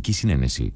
γενική συνένεση.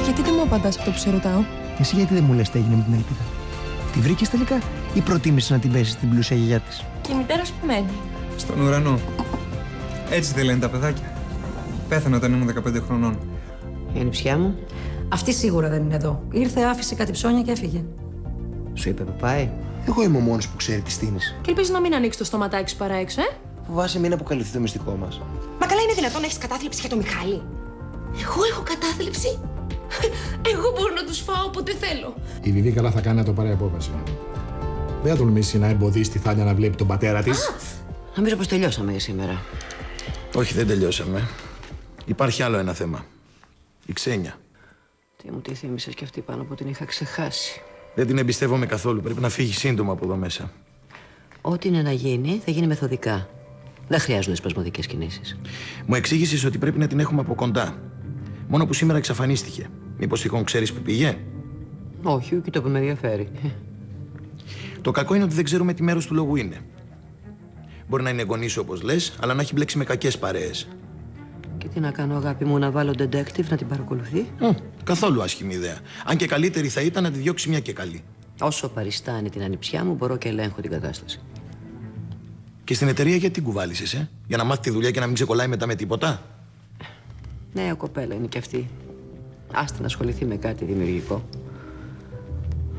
Γιατί δεν μου απαντάς αυτό που σε ρωτάω? Εσύ γιατί δεν μου λες τι έγινε με την Ελπίδα? Τη βρήκες τελικά ή προτίμησες να την πέσεις στην πλούσια γιαγιά της? Και η μητέρα σου που μένει? Στον ουρανό. Έτσι δεν λένε τα παιδάκια. Πέθανε όταν ήμουν 15 χρονών. Η ανιψιά μου. Αυτή σίγουρα δεν είναι εδώ. Ήρθε, άφησε κάτι ψώνια και έφυγε. Σου είπε που πάει? Εγώ είμαι ο μόνος που ξέρει τι στείνεις. Και ελπίζω να μην ανοίξει το στοματάκι σου παρά έξω, Φοβάσαι μην αποκαλυφθεί το μυστικό μας. Μα καλά, είναι δυνατόν να έχεις κατάθλιψη για το Μιχάλη? Εγώ έχω κατάθλιψη. Εγώ μπορώ να τους φάω όποτε θέλω. Η Βιβί καλά θα κάνει να το πάρει απόφαση. Δεν θα τολμήσει να εμποδίσει τη Θάλια να βλέπει τον πατέρα της. Νομίζω πως τελειώσαμε για σήμερα. Όχι, δεν τελειώσαμε. Υπάρχει άλλο ένα θέμα. Η Ξένια. Τι μου τη θύμισες κι αυτή πάνω που την είχα ξεχάσει. Δεν την εμπιστεύομαι καθόλου. Πρέπει να φύγει σύντομα από εδώ μέσα. Ό,τι είναι να γίνει, θα γίνει μεθοδικά. Δεν χρειάζονται σπασμωδικές κινήσεις. Μου εξήγησες ότι πρέπει να την έχουμε από κοντά. Μόνο που σήμερα εξαφανίστηκε. Μήπως τυχόν ξέρεις που πήγε? Όχι, και το που με ενδιαφέρει. Το κακό είναι ότι δεν ξέρουμε τι μέρος του λόγου είναι. Μπορεί να είναι γονής όπως λες, αλλά να έχει μπλέξει με κακές παρέες. Και τι να κάνω, αγάπη μου, να βάλω detective να την παρακολουθεί? Καθόλου άσχημη ιδέα. Αν και καλύτερη θα ήταν να τη διώξει μια και καλή. Όσο παριστάνει την ανιψιά μου, μπορώ και ελέγχω την κατάσταση. Και στην εταιρεία γιατί την κουβάλισες, Για να μάθει τη δουλειά και να μην ξεκολλάει μετά με τίποτα? Νέα κοπέλα είναι κι αυτή. Άστα να ασχοληθεί με κάτι δημιουργικό.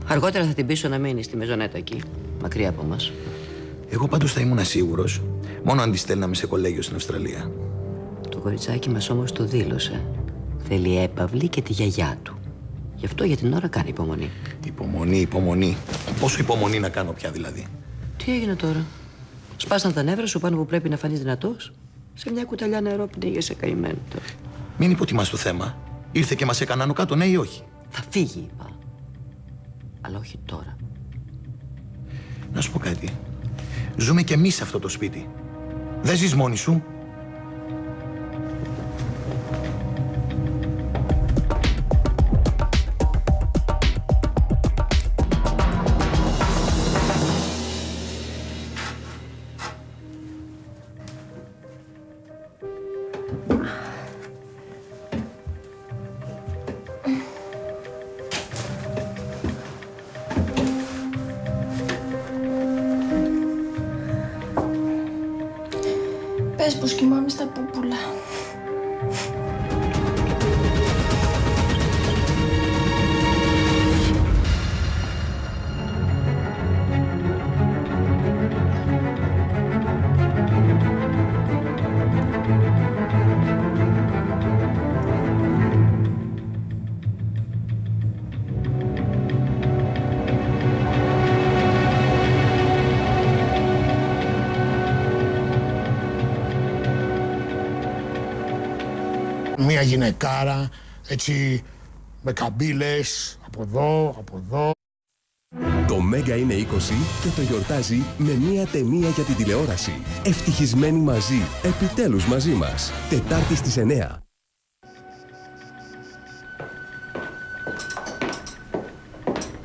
Αργότερα θα την πείσω να μείνει στη μεζονέτα εκεί, μακριά από μας. Εγώ πάντως θα ήμουν σίγουρος, μόνο αν τη στέλναμε σε κολέγιο στην Αυστραλία. Το κοριτσάκι μας όμως το δήλωσε. Θέλει έπαυλη και τη γιαγιά του. Γι' αυτό για την ώρα κάνει υπομονή. Υπομονή. Πόσο υπομονή να κάνω πια δηλαδή? Τι έγινε τώρα? Σπάσαν τα νεύρα σου πάνω που πρέπει να φανείς δυνατός? Σε μια κουταλιά νερό πνίγεσαι καημένο τώρα. Μην υποτιμάς το θέμα. Ήρθε και μας έκανε άνω κάτω, ναι ή όχι? Θα φύγει, είπα. Αλλά όχι τώρα. Να σου πω κάτι. Ζούμε κι εμείς σε αυτό το σπίτι. Δεν ζεις μόνη σου. Πες πως κοιμάμαι στα πούπουλα. Μια γυναικάρα, έτσι, με καμπύλες, από εδώ, από εδώ. Το Μέγκα είναι 20 και το γιορτάζει με μια ταινία για την τηλεόραση. Ευτυχισμένοι μαζί, επιτέλους μαζί μας. Τετάρτη στις 9.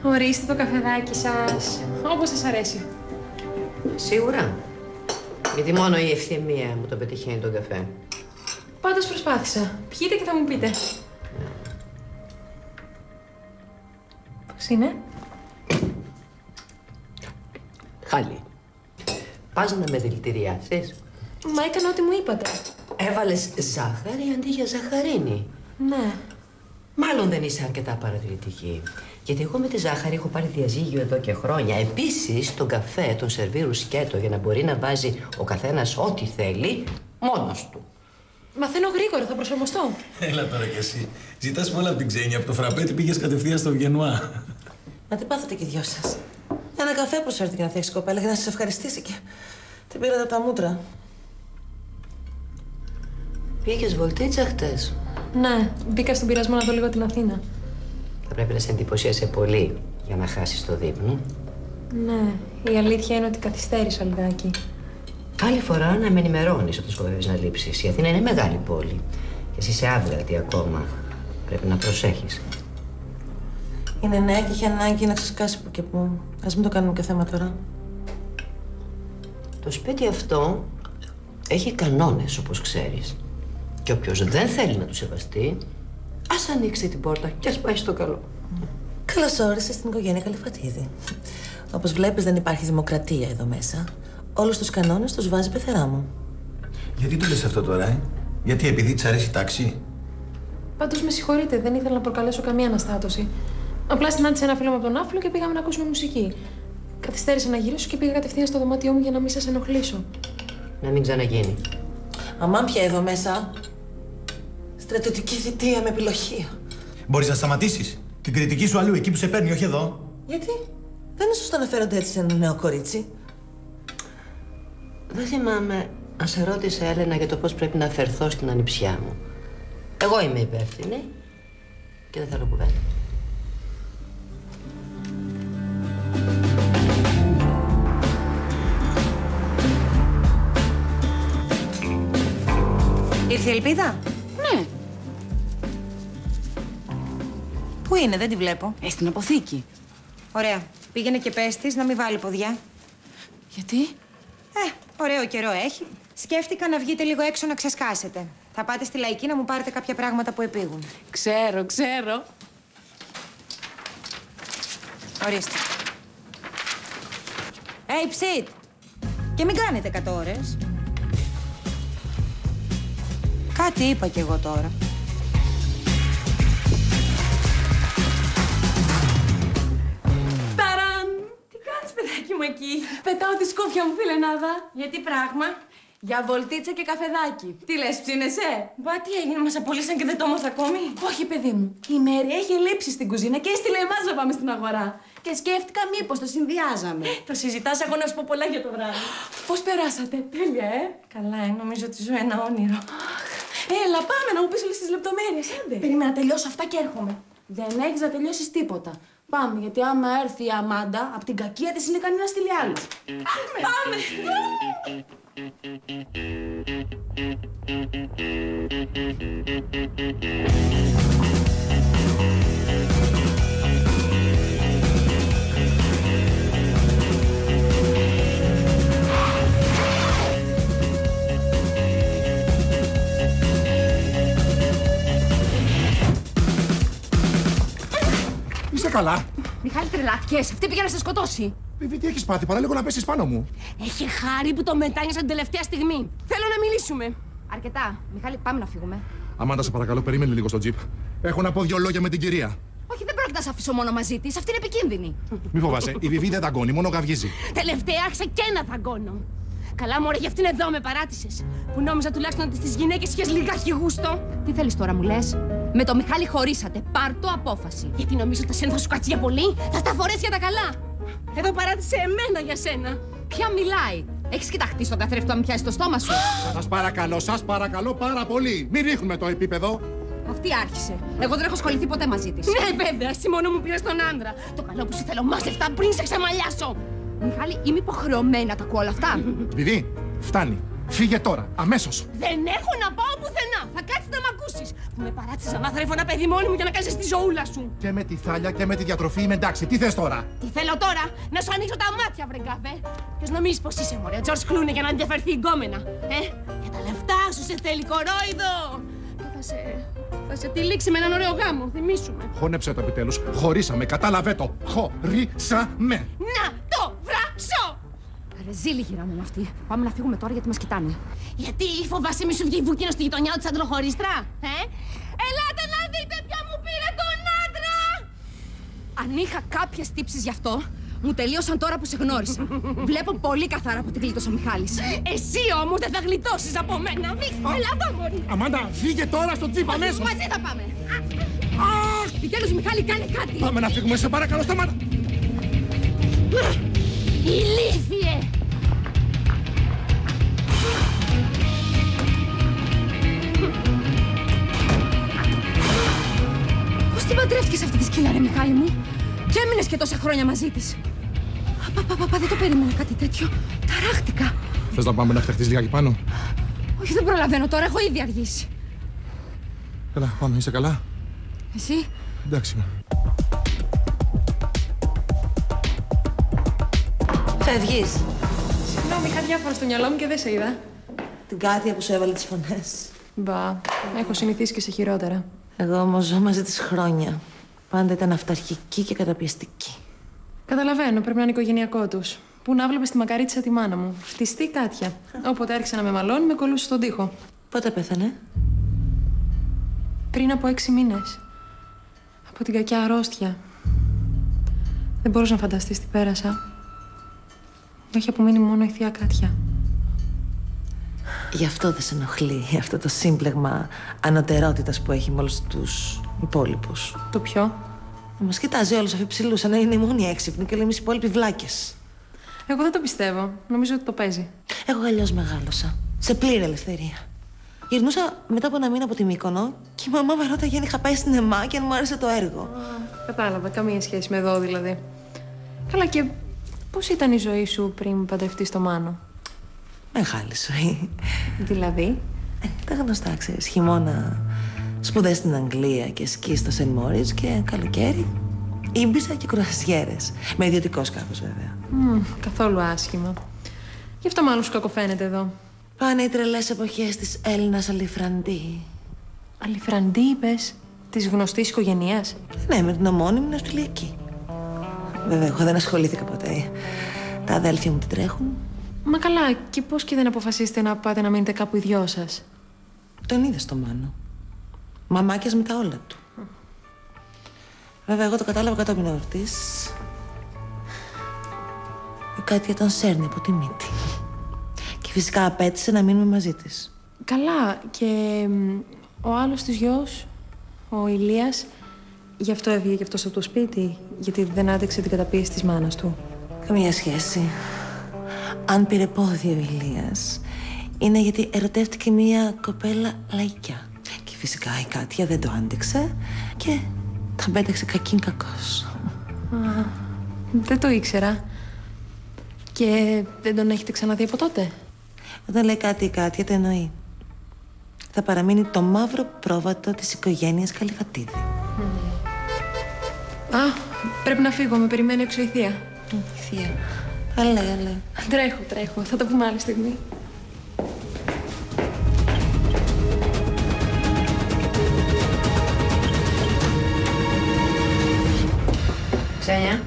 Ορίστε το καφεδάκι σας. Όπως σας αρέσει. Σίγουρα. Γιατί μόνο η ευθυμία μου το πετυχαίνει τον καφέ. Πάντως προσπάθησα. Πιείτε και θα μου πείτε. Πώς είναι? Χάλι. Πας να με δηλητηριάσεις? Μα έκανα ό,τι μου είπατε. Έβαλες ζάχαρη αντί για ζαχαρίνη. Ναι. Μάλλον δεν είσαι αρκετά παρατηρητική. Γιατί εγώ με τη ζάχαρη έχω πάρει διαζύγιο εδώ και χρόνια. Επίσης, τον καφέ τον σερβίρουν σκέτο για να μπορεί να βάζει ο καθένας ό,τι θέλει μόνος του. Μαθαίνω γρήγορα, θα προσαρμοστώ. Έλα τώρα κι εσύ. Ζητάς πολλά από την Ξένια. Από το φραπέτι πήγες κατευθείαν στο Βιενουά. Μα τι πάθετε και οι δυο σας. Ένα καφέ προσφέρθηκε να φτιάξει κοπέλα για να σας ευχαριστήσει και την πήρατε από τα μούτρα. Πήγες βολτίτσα χτες? Ναι, μπήκα στον πειρασμό να δω λίγο την Αθήνα. Θα πρέπει να σε εντυπωσίασε πολύ για να χάσεις το δείπνο. Ναι, η αλήθεια είναι ότι καθυστέρησα λιγάκι. Άλλη φορά να με ενημερώνεις όταν σκοπεύεις να λείψεις. Η Αθήνα είναι μεγάλη πόλη. Και εσύ είσαι άβγατη ακόμα. Πρέπει να προσέχεις. Είναι νέα και είχε ανάγκη να ξεσκάσει που και που. Ας μην το κάνουμε και θέμα τώρα. Το σπίτι αυτό έχει κανόνες, όπως ξέρεις. Και όποιος δεν θέλει να του σεβαστεί, ας ανοίξει την πόρτα και ας πάει στο καλό. Καλώς όρισες στην οικογένεια Καλυφατίδη. Όπως βλέπεις, δεν υπάρχει δημοκρατία εδώ μέσα. Όλους τους κανόνες τους βάζει η πεθερά μου. Γιατί το λες αυτό τώρα, Γιατί επειδή της αρέσει η τάξη? Πάντως με συγχωρείτε, δεν ήθελα να προκαλέσω καμία αναστάτωση. Απλά συνάντησα ένα φίλο μου από τον Άφλο και πήγαμε να ακούσουμε μουσική. Καθυστέρησα να γυρίσω και πήγα κατευθείαν στο δωμάτιό μου για να μην σας ενοχλήσω. Να μην ξαναγίνει. Αμάν πια εδώ μέσα. Στρατιωτική θητεία με επιλογία. Μπορείς να σταματήσεις την κριτική σου αλλού, εκεί που σε παίρνει, όχι εδώ. Γιατί? Δεν είναι σωστό να φέρονται έτσι σε ένα νέο κορίτσι. Δεν θυμάμαι αν σε ρώτησε, Έλενα, για το πώς πρέπει να φερθώ στην ανιψιά μου. Εγώ είμαι υπεύθυνη και δεν θέλω κουβέντα. Ήρθε η Ελπίδα? Ναι. Πού είναι, δεν τη βλέπω. Στην αποθήκη. Ωραία. Πήγαινε και πες της να μην βάλει ποδιά. Γιατί? Ωραίο καιρό έχει. Σκέφτηκα να βγείτε λίγο έξω να ξεσκάσετε. Θα πάτε στη Λαϊκή να μου πάρετε κάποια πράγματα που επήγουν. Ξέρω. Ορίστε. Ψιτ! Και μην κάνετε 100 ώρες. Κάτι είπα κι εγώ τώρα. Ταραν! Τι κάνεις, παιδάκι μου, εκεί? Πετάω τη σκούφια μου, φιλενάδα. Γιατί πράγμα? Για βολτίτσα και καφεδάκι. Τι λες, ψήνεσαι? Μπα, τι έγινε, μας απολύσαν και δεν το έμαθα ακόμη. Όχι, παιδί μου. Η Μέρη έχει λείψει στην κουζίνα και έστειλε εμάς να πάμε στην αγορά. Και σκέφτηκα μήπως το συνδυάζαμε. Το συζητάς, εγώ να σου πω πολλά για το βράδυ. Πώς περάσατε? Τέλεια, Καλά, νομίζω ότι ζω ένα όνειρο. Έλα, πάμε να μου πεις όλες τις λεπτομέρειες, άντε. Περίμενα να τελειώσω αυτά και έρχομαι. Δεν έχεις να τελειώσεις τίποτα. Πάμε, γιατί άμα έρθει η Αμάντα, από την κακία της είναι ικανή να στείλει άλλο. Πάμε! Είσαι καλά? Μιχάλη, τρελάθηκες. Αυτή πήγε να σε σκοτώσει. Βιβί, τι έχεις πάθει? Παρά λίγο να πέσεις πάνω μου. Έχει χάρη που το μετάνιωσα την τελευταία στιγμή. Θέλω να μιλήσουμε. Αρκετά. Μιχάλη, πάμε να φύγουμε. Αμάντα, σε παρακαλώ, περίμενε λίγο στο τζιπ. Έχω να πω 2 λόγια με την κυρία. Όχι, δεν πρόκειται να σε αφήσω μόνο μαζί της. Αυτή είναι επικίνδυνη. Μη φοβάσαι, η Βιβί δεν δαγκώνει, μόνο γαυγίζει. Τελευταία άρχισα και ένα δαγκώνω. Καλά, μωρέ, γι' αυτήν εδώ με παράτησες. Που νόμιζα τουλάχιστον ότι στις γυναίκες είχες λιγάκι γούστο. Τι θέλεις τώρα, μου λες? Με το Μιχάλη χωρίσατε. Πάρ' το απόφαση. Γιατί νομίζω ότι σένα θα σου κάτσει για πολύ. Θα στα φορέσει για τα καλά. Εδώ παράτησε εμένα για σένα. Ποια μιλάει? Έχεις κοιταχτεί στον καθρέφτο να μην πιάσει το στόμα σου? Σας παρακαλώ πάρα πολύ. Μην ρίχνουμε το επίπεδο. Αυτή άρχισε. Εγώ δεν έχω ασχοληθεί ποτέ μαζί της. Ναι, βέβαια, εσύ μόνο μου πήρες τον άντρα. Το καλό που σου θέλω μάζευτα πριν σε ξεμαλιάσω. Μιχάλη, είμαι υποχρεωμένη να τα ακούω όλα αυτά. Βιβί, φτάνει. Φύγε τώρα, αμέσως. Δεν έχω να πάω πουθενά. Θα κάτσεις να μ' ακούσεις. Που με παράτησες να θρέφω ένα παιδί μόνη μου για να κάνεις τη ζωούλα σου. Και με τη θάλια και με τη διατροφή είμαι εντάξει. Τι θες τώρα? Τι θέλω τώρα? Να σου ανοίξω τα μάτια, βρε γκάβε. Ποιος νομίζεις πως είσαι, μωρέ? Τζορτζ Κλούνι για να ενδιαφερθεί η γκόμενα. Για τα λεφτά σου σε θέλει, κορόιδο. Και θα σε τυλίξει με έναν ωραίο γάμο, θυμίσουμε. Χώνεψε το επιτέλους. Χωρίσαμε, κατάλαβε το. Χωρίσαμε. Να το βράσω! Ρεζίλη γυράμε με αυτή. Πάμε να φύγουμε τώρα γιατί μας κοιτάνε. Γιατί φοβάσαι μη σου βγει βούκινο στη γειτονιά της αντροχωρίστρα, Ελάτε να δείτε ποια μου πήρε τον άντρα! Αν είχα κάποιες τύψεις γι' αυτό, μου τελείωσαν τώρα που σε γνώρισα. Βλέπω πολύ καθαρά που την γλίτωσε ο Μιχάλης. Εσύ όμως δεν θα γλιτώσεις από μένα. Έλα εδώ, μωρή. Αμάντα, φύγε τώρα στο τζιπ αμέσως. Μαζί θα πάμε. Επιτέλους, Μιχάλη, κάνε κάτι. Πάμε να φύγουμε, σε παρακαλώ, σταμάτα. Ηλίθιε. Πώς την παντρεύτηκες αυτή τη σκύλα, ρε Μιχάλη μου? Και έμεινες και τόσα χρόνια μαζί της. Παπα, δεν το περίμενα κάτι τέτοιο. Ταράχτηκα. Θες να πάμε να φτιαχτείς λιγάκι πάνω? Όχι, δεν προλαβαίνω τώρα, έχω ήδη αργήσει. Έλα, πάμε, είσαι καλά? Εσύ? Εντάξει. Φεύγεις. Συγγνώμη, είχα διάφορα στο μυαλό μου και δεν σε είδα. Την Κάτια που σου έβαλε τις φωνές. Μπα, έχω συνηθίσει και σε χειρότερα. Εγώ όμως ζω μαζί της χρόνια. Πάντα ήταν αυταρχική και καταπιεστική. Καταλαβαίνω, πρέπει να είναι οικογενειακό τους. Πού να βλέπεις τη μακαρίτσα τη μάνα μου. Φτιστή Κάτια. Όποτε άρχισε να με μαλώνει, με κολούσε στον τοίχο. Πότε πέθανε? Πριν από 6 μήνες. Από την κακιά αρρώστια. Δεν μπορούσα να φανταστείς τι πέρασα. Μου έχει απομείνει μόνο η θεία Κάτια. Γι' αυτό δεν σε ενοχλεί αυτό το σύμπλεγμα ανωτερότητας που έχει με όλους τους υπόλοιπους. Το ποιο? Μας κοιτάζει όλους αφιψηλού, σαν να είναι οι μόνοι έξυπνοι και όλοι εμείς οι υπόλοιποι βλάκες. Εγώ δεν το πιστεύω. Νομίζω ότι το παίζει. Εγώ αλλιώς μεγάλωσα. Σε πλήρη ελευθερία. Γυρνούσα μετά από ένα μήνα από τη Μύκονο και η μαμά με ρώταγε αν είχα πάει στην ΕΜΑ και αν μου άρεσε το έργο. Κατάλαβα. Καμία σχέση με εδώ δηλαδή. Καλά, και πώς ήταν η ζωή σου πριν παντρευτείς το Μάνο? Μεγάλη ζωή. Δηλαδή? Τα γνωστά, ξέρεις. Χειμώνα σπουδές στην Αγγλία και σκι στο Σεν Μόρις και καλοκαίρι Ήμπιζα και κρουασιέρες. Με ιδιωτικό σκάφος, βέβαια. Καθόλου άσχημα. Γι' αυτό μάλλον σου κακοφαίνεται εδώ. Πάνε οι τρελές εποχές της Έλληνας Αλιφραντή. Αλιφραντή, είπες? Της γνωστής οικογένειας? Ναι, με την ομώνυμη ναυτιλιακή. Βέβαια, εγώ δεν ασχολήθηκα ποτέ. Τα αδέλφια μου την τρέχουν. Μα καλά, και πώς και δεν αποφασίσετε να πάτε να μείνετε κάπου οι δυο σας? Τον είδε στο Μάνο. Μαμάκιας με τα όλα του. Βέβαια, εγώ το κατάλαβα κατόπιν εορτής. Η Κάτια τον σέρνει από τη μύτη. Και φυσικά απέτησε να μείνουμε μαζί της. Καλά, και ο άλλος της γιος, ο Ηλίας, γι' αυτό έβγαινε και αυτός από το σπίτι, γιατί δεν άντεξε την καταπίεση της μάνας του. Καμία σχέση. Αν πήρε πόδι ο Ηλίας, είναι γιατί ερωτεύτηκε μία κοπέλα λαϊκιά. Και φυσικά η Κάτια δεν το άντεξε και τα πέταξε κακήν κακός. Δεν το ήξερα. Και δεν τον έχετε ξαναδεί από τότε? Όταν λέει κάτι η Κάτια, το εννοεί. Θα παραμείνει το μαύρο πρόβατο της οικογένειας Καλυφατίδη. Πρέπει να φύγω. Με περιμένει έξω η θεία. Η θεία. Αλέ. Τρέχω. Θα τα πούμε άλλη στιγμή. Ξένια.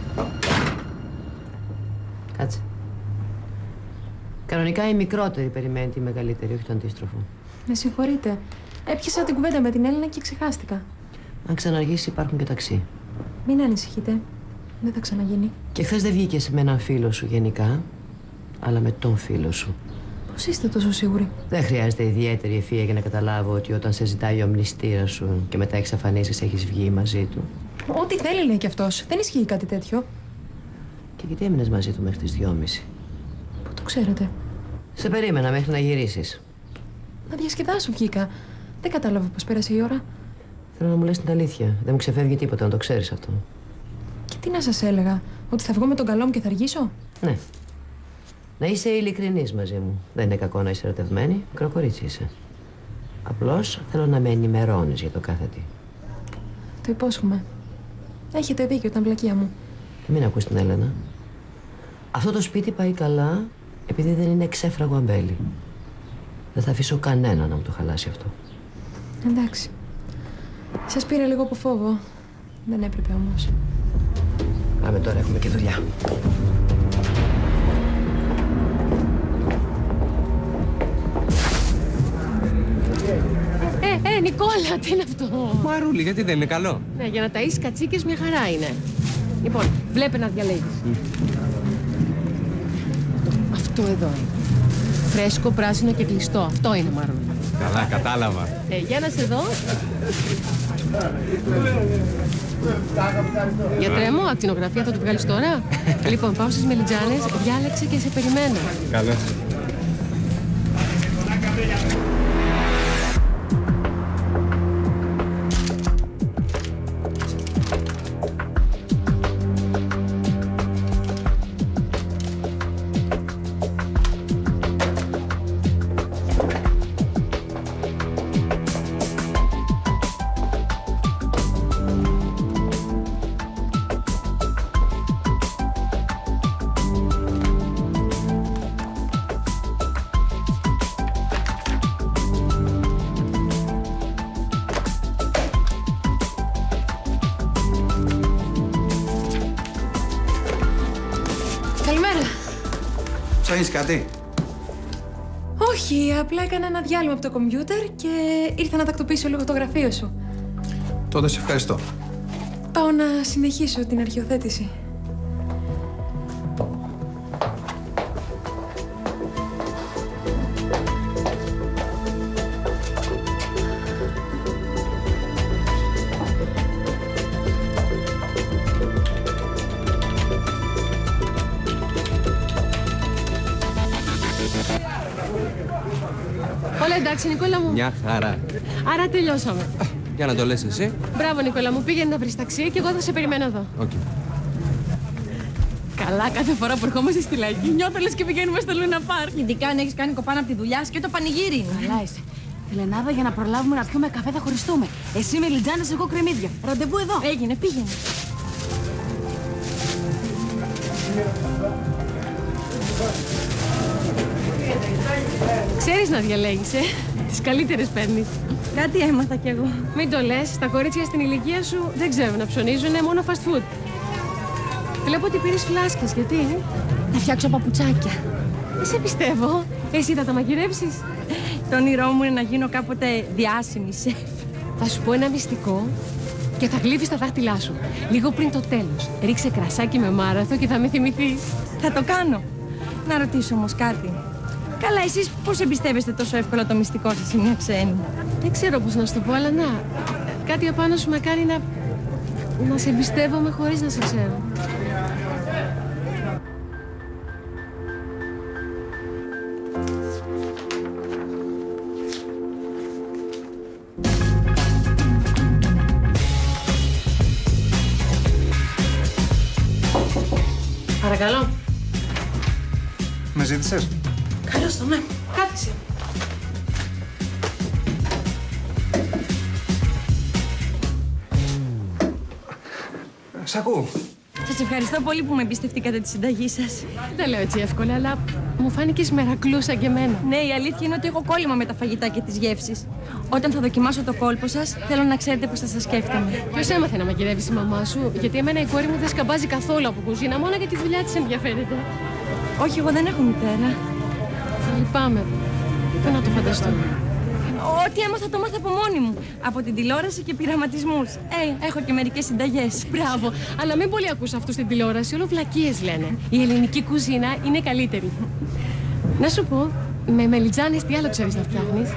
Κάτσε. Κανονικά η μικρότερη περιμένει τη μεγαλύτερη, όχι το αντίστροφο. Με συγχωρείτε. Έπιασα την κουβέντα με την Έλληνα και ξεχάστηκα. Αν ξαναργήσει, υπάρχουν και ταξί. Μην ανησυχείτε. Δεν θα ξαναγίνει. Και χθες δεν βγήκες με έναν φίλο σου γενικά, αλλά με τον φίλο σου. Πώς είστε τόσο σίγουροι? Δεν χρειάζεται ιδιαίτερη ευφυΐα για να καταλάβω ότι όταν σε ζητάει ο μνηστήρας σου και μετά εξαφανίζεις, έχεις βγει μαζί του. Ό,τι θέλει λέει κι αυτός. Δεν ισχύει κάτι τέτοιο. Και γιατί έμεινες μαζί του μέχρι τις 2:30? Πού το ξέρετε? Σε περίμενα μέχρι να γυρίσεις. Να διασκεδάσω βγήκα. Δεν κατάλαβα πώς πέρασε η ώρα. Θέλω να μου λες την αλήθεια. Δεν μου ξεφεύγει τίποτα, να το ξέρεις αυτό. Και τι να σας έλεγα? Ότι θα βγω με τον καλό μου και θα αργήσω? Ναι. Να είσαι ειλικρινής μαζί μου. Δεν είναι κακό να είσαι ερωτευμένη. Μικρό κορίτσι είσαι. Απλώς θέλω να με ενημερώνεις για το κάθε τι. Το υπόσχομαι. Έχετε δίκιο, ήταν βλακεία μου. Και μην ακούς την Έλενα. Αυτό το σπίτι πάει καλά επειδή δεν είναι ξέφραγο αμπέλι. Δεν θα αφήσω κανένα να μου το χαλάσει αυτό. Εντάξει. Σας πήρε λίγο από φόβο. Δεν έπρεπε όμως. Πάμε τώρα, έχουμε και δουλειά. Νικόλα, τι είναι αυτό? Μαρούλη, γιατί δεν είναι καλό? Ναι, για να ταΐσεις κατσίκες μια χαρά είναι. Λοιπόν, βλέπε να διαλέγεις. Αυτό εδώ είναι. Φρέσκο, πράσινο και κλειστό. Αυτό είναι μαρούλι. Καλά, κατάλαβα. Για να σε δω. Γιατρέ μου, ακτινογραφία θα του βγάλεις τώρα. Λοιπόν, πάω στις μελιτζάνες, διάλεξε και σε περιμένω. Καλώς. Ψάχνεις κάτι? Όχι, απλά έκανα ένα διάλειμμα από το κομπιούτερ και ήρθα να τακτοποιήσω λίγο το γραφείο σου. Τότε σε ευχαριστώ. Πάω να συνεχίσω την αρχιοθέτηση. Όλα εντάξει, Νικόλα μου. Μια χαρά. Άρα τελειώσαμε. Για να το λες εσύ. Μπράβο, Νικόλα μου. Πήγαινε να βρεις ταξί και εγώ θα σε περιμένω εδώ. Okay. Καλά, κάθε φορά που ερχόμαστε στη Λαϊκή, νιώθω λες και πηγαίνουμε στο Λούνα Πάρκ. Ειδικά αν έχεις κάνει κοπάνα από τη δουλειά και το πανηγύρι είναι. Καλά είσαι. Ελενάδα, για να προλάβουμε να πιούμε καφέ θα χωριστούμε. Εσύ με λιτζάνες, εγώ κρεμμύδια. Ραντεβού εδώ. Έγινε, πήγαινε. Ξέρεις να διαλέγεις, τις καλύτερες παίρνεις. Κάτι έμαθα κι εγώ. Μην το λες, τα κορίτσια στην ηλικία σου δεν ξέρουν να ψωνίζουνε, μόνο fast food. Βλέπω ότι πήρες φλάσκες, γιατί? Θα φτιάξω παπουτσάκια. Δεν σε πιστεύω. Εσύ θα τα μαγειρέψεις? Το όνειρό μου είναι να γίνω κάποτε διάσημη σεφ. Θα σου πω ένα μυστικό και θα γλύφεις τα δάχτυλά σου. Λίγο πριν το τέλος. Ρίξε κρασάκι με μάραθο και θα με θυμηθείς. Θα το κάνω. Να ρωτήσω όμως κάτι. Καλά, εσείς πώς εμπιστεύεστε τόσο εύκολα το μυστικό σας σε μια ξένη? Δεν ξέρω πώς να σου το πω, αλλά να. Κάτι απάνω σου με κάνει να σε εμπιστεύομαι χωρίς να σε ξέρω. Παρακαλώ. Με ζήτησες? Καλώς το, ναι. Κάθισε. Σ' ακούω. Σας ευχαριστώ πολύ που με εμπιστευτήκατε τη συνταγή σας. Δεν τα λέω έτσι εύκολα, αλλά μου φάνηκες μερακλούσα και εμένα. Ναι, η αλήθεια είναι ότι έχω κόλλημα με τα φαγητά και τις γεύσεις. Όταν θα δοκιμάσω το κόλπο σας, θέλω να ξέρετε πώς θα σας σκέφτομαι. Ποιος έμαθε να μαγειρεύεις η μαμά σου? Γιατί εμένα η κόρη μου δεν σκαμπάζει καθόλου από κουζίνα, μόνο για τη δουλειά της ενδιαφέρεται. Όχι, εγώ δεν έχω μητέρα. Λυπάμαι. Δεν να το φανταστώ. Ό,τι έμαθα το μάθα από μόνη μου. Από την τηλεόραση και πειραματισμούς. Έχω και μερικές συνταγές. Μπράβο. Αλλά μην πολύ ακούς αυτούς στην τηλεόραση. Όλο βλακίες λένε. Η ελληνική κουζίνα είναι καλύτερη. Να σου πω, με μελιτζάνες τι άλλο ξέρεις να φτιάχνεις?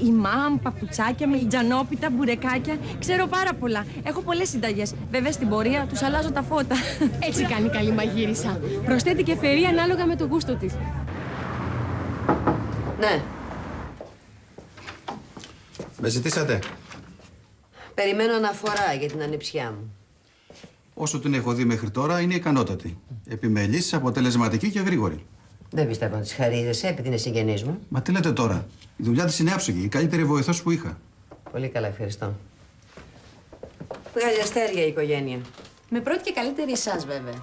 Ημάμ, παπουτσάκια, μελιτζανόπιτα, μπουρεκάκια. Ξέρω πάρα πολλά. Έχω πολλές συνταγές. Βέβαια στην πορεία τους αλλάζω τα φώτα. Έτσι κάνει καλή μαγείρισα. Προσθέτει και φερί ανάλογα με το γούστο της. Ναι. Με ζητήσατε? Περιμένω αναφορά για την ανιψιά μου. Όσο την έχω δει μέχρι τώρα είναι ικανότατη. Επιμελής, αποτελεσματική και γρήγορη. Δεν πιστεύω να τη χαρίζεσαι επειδή είναι συγγενής μου. Μα τι λέτε τώρα? Η δουλειά της είναι άψογη, η καλύτερη βοηθός που είχα. Πολύ καλά, ευχαριστώ. Βγάζει αστέρια η οικογένεια. Με πρώτη και καλύτερη εσάς, βέβαια.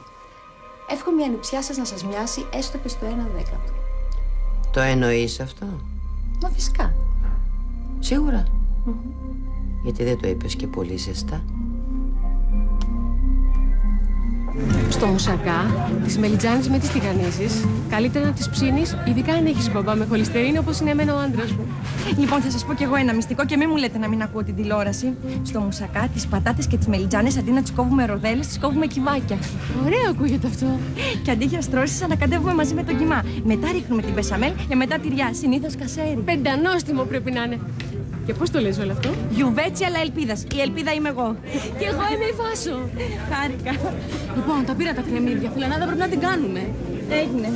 Εύχομαι η ανιψιά σας να σας μοιάσει έστω και στο 1/10. Το εννοείς αυτό? Μα φυσικά. Σίγουρα. Γιατί δεν το είπες και πολύ ζεστά? Στο μουσακά, τις μελιτζάνες με τις τηγανίζεις, καλύτερα να τις ψήνεις, ειδικά αν έχεις μπαμπά με χολυστερίνη όπως είναι εμένα ο άντρας μου. Λοιπόν, θα σας πω κι εγώ ένα μυστικό και μην μου λέτε να μην ακούω την τηλεόραση. Στο μουσακά, τις πατάτες και τις μελιτζάνες αντί να τις κόβουμε ροδέλες, τις κόβουμε κυβάκια. Ωραίο ακούγεται αυτό. Και αντί για στρώσεις, ανακατεύουμε μαζί με τον κιμά. Μετά ρίχνουμε την μπεσαμέλ και μετά τυριά. Συνήθως κασέρι. Πεντανόστιμο πρέπει να είναι. Και πώς το λες όλο αυτό? Γιουβέτσι αλλά ελπίδας. Η ελπίδα είμαι εγώ. Και εγώ είμαι η Βάσο. Χάρηκα. Λοιπόν, τα πήρα τα κρεμμύδια. Φιλανάδα πρέπει να την κάνουμε. Έγινε.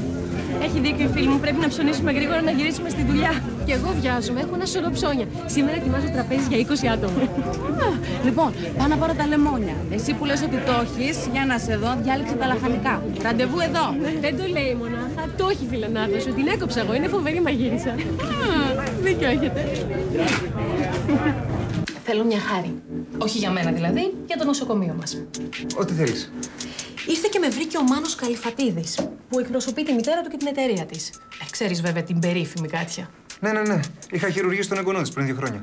Έχει δίκιο η φίλη μου. Πρέπει να ψωνίσουμε γρήγορα να γυρίσουμε στη δουλειά. Και εγώ βιάζομαι. Έχω ένα σωρό ψώνια. Σήμερα ετοιμάζω τραπέζι για 20 άτομα. Λοιπόν, πάω να πάρω τα λεμόνια. Εσύ που λες ότι το έχεις, για να σε δω, διάλεξε τα λαχανικά. Ραντεβού εδώ. Δεν το λέει μονάχα. Το έχει φιλανάδα σου. Την έκοψα εγώ. Είναι φοβερή μαγείρισα. Δίκιο έχετε. Θέλω μια χάρη. Όχι για μένα δηλαδή, για το νοσοκομείο μας. Ό,τι θέλεις. Ήρθε και με βρήκε ο Μάνος Καλυφατίδης, που εκπροσωπεί τη μητέρα του και την εταιρεία της. Ξέρεις βέβαια την περίφημη Κάτια. Ναι. Είχα χειρουργήσει τον εγγονό της πριν 2 χρόνια.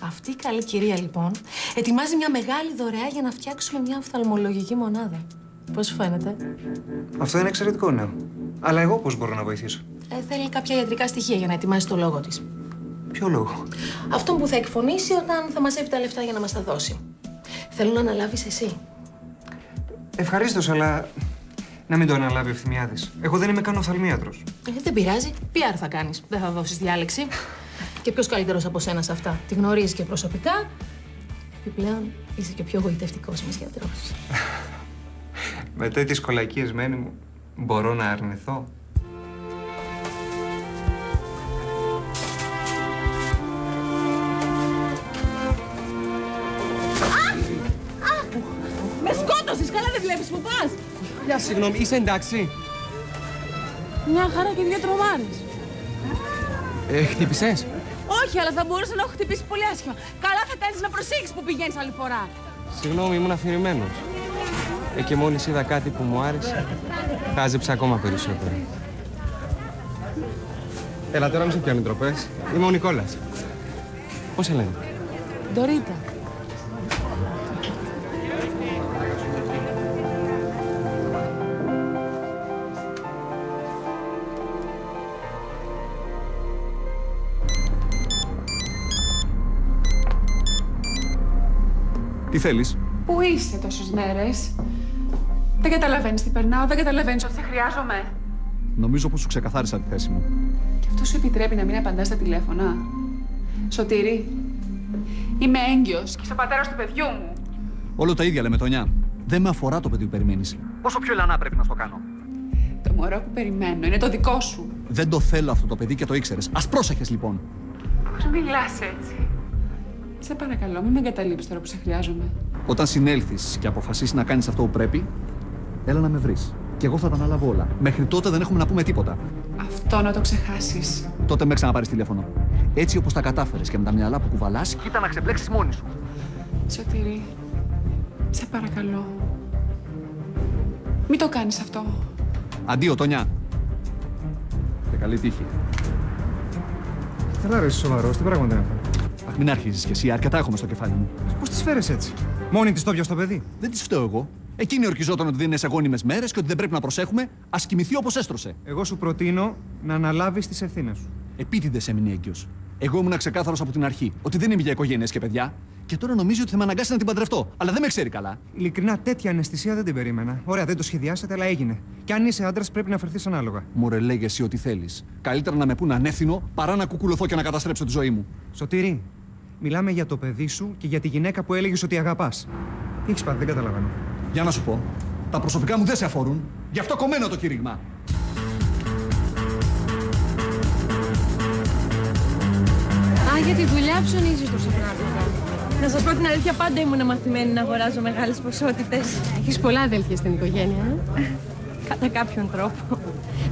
Αυτή η καλή κυρία λοιπόν ετοιμάζει μια μεγάλη δωρεά για να φτιάξουμε μια οφθαλμολογική μονάδα. Πώς σου φαίνεται? Αυτό είναι εξαιρετικό νέο. Αλλά εγώ πώς μπορώ να βοηθήσω? Θέλει κάποια ιατρικά στοιχεία για να ετοιμάσει το λόγο της. Ποιο λόγο? Αυτόν που θα εκφωνήσει όταν θα μαζεύει τα λεφτά για να μας τα δώσει. Θέλω να αναλάβεις εσύ. Ευχαρίστως, αλλά να μην το αναλάβει ευθυμιάδης. Εγώ δεν είμαι καν οφθαλμίατρος. Δεν πειράζει. PR θα κάνεις. Δεν θα δώσεις διάλεξη. Και ποιος καλύτερος από σένα σε αυτά? Τη γνωρίζεις και προσωπικά. Επιπλέον είσαι και ο πιο γοητευτικός μας γιατρός. Με τέτοιες κολακίες μένη μου, μπορώ να αρνηθώ? Με σκότωσες, καλά δεν βλέπεις που πας. Μια συγγνώμη, είσαι εντάξει? Μια χαρά και 2 τρομάρες. Χτύπησες? Όχι, αλλά θα μπορούσα να έχω χτυπήσει πολύ άσχημα. Καλά θα κάνεις να προσέχεις που πηγαίνεις άλλη φορά. Συγγνώμη, ήμουν αφηρημένος. Και μόλις είδα κάτι που μου άρεσε, χάζεψα ακόμα περισσότερο. Έλα τώρα, μη σε πιάνει τροπές. Είμαι ο Νικόλας. Πώς σε λένε? Ντορίτα. Τι θέλεις? Πού είσαι τόσες μέρες? Δεν καταλαβαίνεις τι περνάω, δεν καταλαβαίνεις ότι σε χρειάζομαι. Νομίζω πως σου ξεκαθάρισα τη θέση μου. Και αυτό σου επιτρέπει να μην απαντάς στα τηλέφωνα. Σωτήρη, είμαι έγκυος και είσαι ο πατέρας του παιδιού μου. Όλο τα ίδια λέμε, Τονιά. Δεν με αφορά το παιδί που περιμένεις. Πόσο πιο λανά πρέπει να στο κάνω? Το μωρό που περιμένω είναι το δικό σου. Δεν το θέλω αυτό το παιδί και το ήξερες. Ας πρόσεχες λοιπόν. Πώς μιλάς έτσι? Σε παρακαλώ, μην με εγκαταλείψεις τώρα που σε χρειάζομαι. Όταν συνέλθεις και αποφασίσεις να κάνεις αυτό που πρέπει, έλα να με βρεις. Και εγώ θα τα αναλάβω όλα. Μέχρι τότε δεν έχουμε να πούμε τίποτα. Αυτό να το ξεχάσεις. Τότε με ξαναπάρεις τηλέφωνο. Έτσι όπως τα κατάφερες και με τα μυαλά που κουβαλάς, κοίτα να ξεμπλέξεις μόνη σου. Σωτήρη, σε παρακαλώ. Μην το κάνεις αυτό. Αντίο, Τονιά. Και καλή τύχη. Καλά ρε, είσαι σοβαρός, τι πράγματα είναι αυτά? Αχ, μην αρχίζεις κι εσύ, αρκετά έχουμε στο κεφάλι μου. Πώς τις φέρες έτσι? Μόνη της το πιάσε το παιδί? Δεν τις φταίω εγώ. Εκείνη ορκιζόταν ότι δεν είναι σε γόνιμες μέρες και ότι δεν πρέπει να προσέχουμε. Ας κοιμηθεί όπως έστρωσε. Εγώ σου προτείνω να αναλάβεις τις ευθύνες σου. Επίτηδες έμεινε έγκυος. Εγώ ήμουν ξεκάθαρος από την αρχή ότι δεν είμαι για οικογένειες και παιδιά. Και τώρα νομίζει ότι θα με αναγκάσει να την παντρευτώ. Αλλά δεν με ξέρει καλά. Ειλικρινά, τέτοια αναισθησία δεν την περίμενα. Ωραία, δεν το σχεδιάσατε, αλλά έγινε. Και αν είσαι άντρας, πρέπει να φερθείς ανάλογα. Μωρέ, λέγε εσύ ό,τι θέλεις. Καλύτερα να με πούνε ανεύθυνο παρά να κουκουλωθώ και να καταστρέψω τη ζωή μου. Σωτήρη, μιλάμε για το παιδί σου και για τη γυναίκα που έλεγες ότι αγαπάς. Τι έχεις πάθει, δεν καταλαβαίνω. Για να σου πω, τα προσωπικά μου δεν σε αφορούν. Γι' αυτό κομμένο το κήρυγμα. Για τη δουλειά ψωνίζεις τόσο πράγματα. Να σας πω την αλήθεια, πάντα ήμουν μαθημένη να αγοράζω μεγάλες ποσότητες. Έχεις πολλά αδέλφια στην οικογένεια, Κατά κάποιον τρόπο.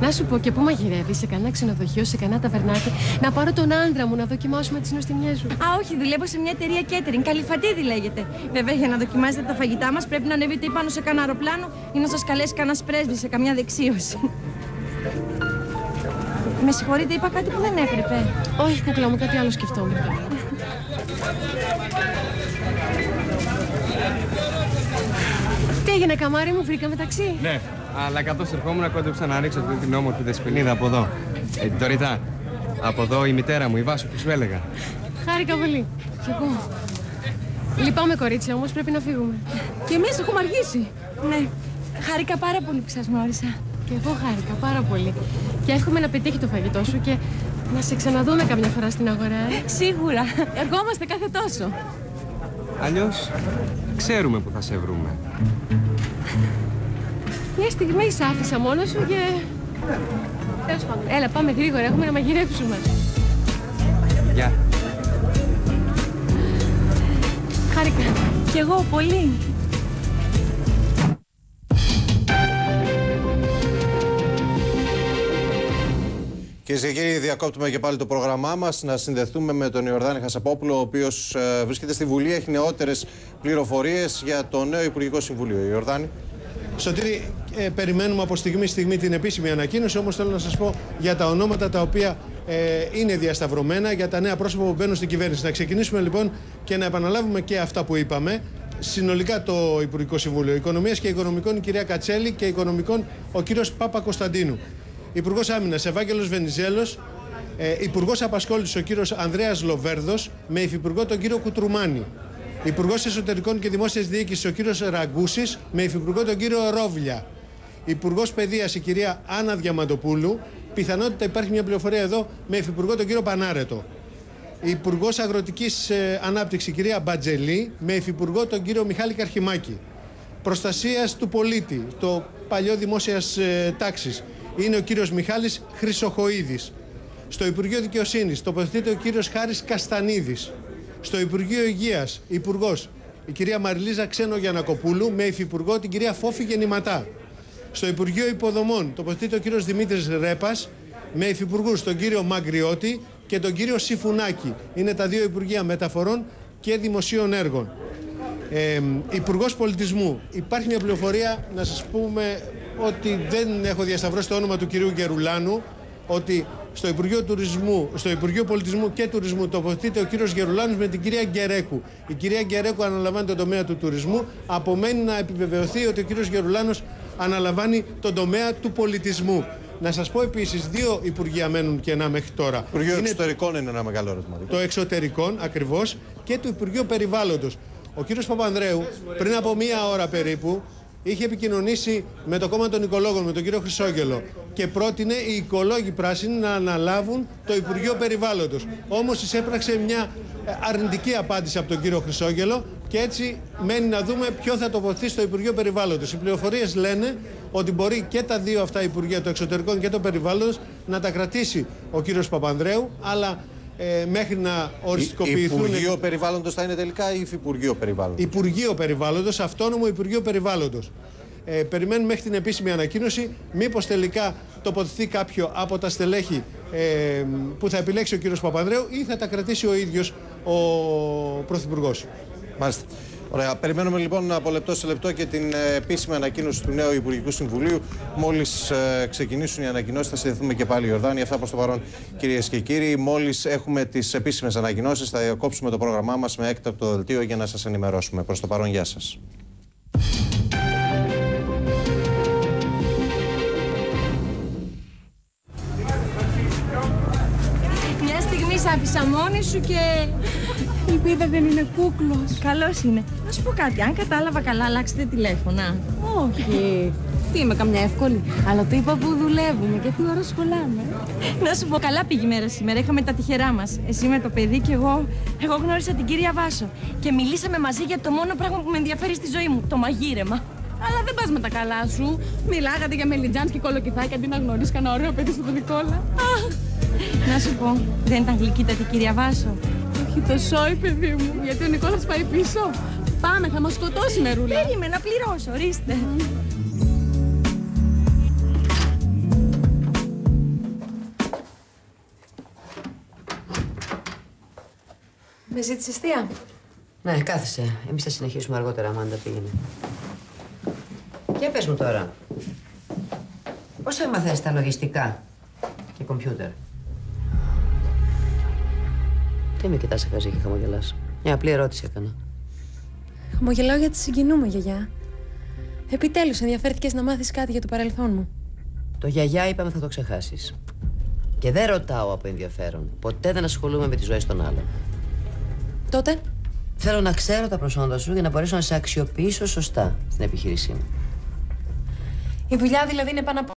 Να σου πω, και πού μαγειρεύεις, σε κανένα ξενοδοχείο, σε κανένα ταβερνάκι, να πάρω τον άντρα μου να δοκιμάσουμε τις νοστιμιές σου. Α, όχι, δουλεύω σε μια εταιρεία catering. Καλυφατίδη λέγεται. Βέβαια, για να δοκιμάσετε τα φαγητά μας, πρέπει να ανέβετε ή πάνω σε κανένα αεροπλάνο ή να σας καλέσει κανένας πρέσβης σε καμιά δεξίωση. Με συγχωρείτε, είπα κάτι που δεν έπρεπε. Όχι, κούκλα μου, κάτι άλλο σκεφτόμουν. Τι έγινε, καμάρι μου, βρήκαμε ταξί. Ναι, αλλά καθώς ερχόμουν κόντεψα να ρίξω αυτή την όμορφη δεσποινίδα από εδώ. Την Τωρητά. Από εδώ η μητέρα μου, η Βάσο, που σου έλεγα. Χάρηκα πολύ. Κι εγώ. Λυπάμαι, κορίτσια, όμως πρέπει να φύγουμε. Και εμείς έχουμε αργήσει. Ναι, χάρηκα πάρα πολύ που σας γνώρισα. Και εγώ χάρηκα πάρα πολύ. Και εύχομαι να πετύχει το φαγητό σου και να σε ξαναδούμε καμιά φορά στην αγορά. Σίγουρα. Ερχόμαστε κάθε τόσο. Αλλιώς, ξέρουμε που θα σε βρούμε. Μια στιγμή σ' άφησα μόνο σου και... Τέλος πάντων, έλα πάμε γρήγορα, έχουμε να μαγειρέψουμε. Γεια. Χάρηκα. Κι εγώ πολύ. Κυρίες και κύριοι, διακόπτουμε και πάλι το πρόγραμμά μας. Να συνδεθούμε με τον Ιορδάνη Χασαπόπουλο, ο οποίος βρίσκεται στη Βουλή, έχει νεότερες πληροφορίες για το νέο Υπουργικό Συμβούλιο. Ιορδάνη. Σωτήρη, περιμένουμε από στιγμή στιγμή την επίσημη ανακοίνωση, όμως θέλω να σας πω για τα ονόματα τα οποία είναι διασταυρωμένα, για τα νέα πρόσωπα που μπαίνουν στην κυβέρνηση. Να ξεκινήσουμε λοιπόν και να επαναλάβουμε και αυτά που είπαμε. Συνολικά το Υπουργικό Συμβούλιο Οικονομίας και Οικονομικών η κυρία Κατσέλη και Οικονομικών ο κύριος Παπα-Κωνσταντίνου. Υπουργός Άμυνας Ευάγγελος Βενιζέλος, Υπουργός Απασχόλησης ο κύριος Ανδρέας Λοβέρδος με υφυπουργό τον κύριο Κουτρουμάνη. Υπουργός Εσωτερικών και Δημόσιας Διοίκησης ο κύριος Ραγκούσης με υφυπουργό τον κύριο Ρόβλια. Υπουργός Παιδείας η κυρία Άννα Διαμαντοπούλου. Πιθανότητα υπάρχει μια πληροφορία εδώ με υφυπουργό τον κύριο Πανάρετο. Υπουργός Αγροτικής Ανάπτυξης η κυρία Μπατζελή με υφυπουργό τον κύριο Μιχάλη Καρχημάκη. Προστασίας του πολίτη, το παλιό δημόσιας τάξης, είναι ο κύριος Μιχάλης Χρυσοχοΐδης. Στο Υπουργείο Δικαιοσύνης τοποθετείται ο κύριος Χάρης Καστανίδης. Στο Υπουργείο Υγείας, υπουργός η κυρία Μαριλίζα Ξένο-Γιαννακοπούλου με υφυπουργό την κυρία Φόφη Γεννηματά. Στο Υπουργείο Υποδομών τοποθετείται ο κύριος Δημήτρης Ρέπας με υφυπουργούς τον κύριο Μαγκριώτη και τον κύριο Σιφουνάκη. Είναι τα δύο Υπουργεία Μεταφορών και Δημοσίων Έργων. Υπουργός Πολιτισμού. Υπάρχει μια πληροφορία να σας πούμε ότι δεν έχω διασταυρώσει το όνομα του κυρίου Γερουλάνου, ότι στο Υπουργείο Πολιτισμού και Τουρισμού τοποθετείται ο κύριος Γερουλάνος με την κυρία Γκερέκου. Η κυρία Γκερέκου αναλαμβάνει τον τομέα του τουρισμού. Απομένει να επιβεβαιωθεί ότι ο κύριος Γερουλάνος αναλαμβάνει τον τομέα του πολιτισμού. Να σας πω επίσης, δύο υπουργεία μένουν κενά μέχρι τώρα. Υπουργείο Εξωτερικών είναι ένα μεγάλο ερώτημα. Το Εξωτερικών ακριβώς και το Υπουργείο Περιβάλλοντος. Ο κύριος Παπανδρέου πριν από μία ώρα περίπου είχε επικοινωνήσει με το κόμμα των οικολόγων, με τον κύριο Χρυσόγελο και πρότεινε οι οικολόγοι πράσινοι να αναλάβουν το Υπουργείο Περιβάλλοντος. Όμως εισέπραξε μια αρνητική απάντηση από τον κύριο Χρυσόγελο και έτσι μένει να δούμε ποιο θα τοποθετηθεί στο Υπουργείο Περιβάλλοντος. Οι πληροφορίες λένε ότι μπορεί και τα δύο αυτά Υπουργεία, το Εξωτερικών και το Περιβάλλοντος, να τα κρατήσει ο κύριος Παπανδρέου, αλλά μέχρι να οριστικοποιηθούν. Υπουργείο Περιβάλλοντος θα είναι τελικά ή Υφυπουργείο Περιβάλλοντος? Υπουργείο Περιβάλλοντος, αυτόνομο Υπουργείο Περιβάλλοντος. Περιμένουμε μέχρι την επίσημη ανακοίνωση μήπως τελικά τοποθετηθεί κάποιο από τα στελέχη που θα επιλέξει ο κύριος Παπανδρέου ή θα τα κρατήσει ο ίδιος ο Πρωθυπουργός. Μάλιστα. Ωραία. Περιμένουμε λοιπόν από λεπτό σε λεπτό και την επίσημη ανακοίνωση του νέου Υπουργικού Συμβουλίου. Μόλις ξεκινήσουν οι ανακοινώσεις, θα συνδεθούμε και πάλι, Ιορδάνη. Αυτά προς το παρόν, κυρίες και κύριοι. Μόλις έχουμε τις επίσημες ανακοινώσεις, θα διακόψουμε το πρόγραμμά μας με έκτακτο δελτίο για να σας ενημερώσουμε. Προς το παρόν, γεια σας. Μια στιγμή σ' άφησα μόνη σου και... Η πίδα δεν είναι κούκλος. Καλώς είναι. Να σου πω κάτι, αν κατάλαβα καλά, αλλάξετε τηλέφωνα. Όχι. Τι είμαι καμιά εύκολη. Αλλά το είπα που δουλεύουμε και τι ώρα σχολάμε. Να σου πω, καλά πήγε η μέρα σήμερα. Είχαμε τα τυχερά μας. Εσύ με το παιδί και εγώ γνώρισα την κυρία Βάσο. Και μιλήσαμε μαζί για το μόνο πράγμα που με ενδιαφέρει στη ζωή μου, το μαγείρεμα. Αλλά δεν πας με τα καλά σου. Μιλάγατε για μελιτζάνς και κολοκυθάκια αντί να γνωρίσεις κανένα ωραίο παιδί στο Νικόλα. Να σου πω, δεν ήταν γλυκύτατη κυρία Βάσο? Όχι το σόι, παιδί μου, γιατί ο Νικόλας πάει πίσω. Πάμε, θα μας σκοτώσει μερούλα. Περίμενα, πληρώσω, ορίστε. Με ζήτησες θεία? Ναι, κάθισε. Εμείς θα συνεχίσουμε αργότερα, άμα τα πήγαινε. Και πες μου τώρα, πώς έμαθες τα λογιστικά και κομπιούτερ? Τι με κοιτάς χαζί και χαμογελάς? Μια απλή ερώτηση έκανα. Χαμογελάω γιατί συγκινούμε, γιαγιά. Επιτέλους ενδιαφέρθηκες να μάθεις κάτι για το παρελθόν μου. Το γιαγιά είπαμε θα το ξεχάσεις. Και δεν ρωτάω από ενδιαφέρον. Ποτέ δεν ασχολούμαι με τις ζωές των άλλων. Τότε. Θέλω να ξέρω τα προσόντα σου για να μπορέσω να σε αξιοποιήσω σωστά στην επιχείρησή μου. Η δουλειά δηλαδή είναι πάνω απ'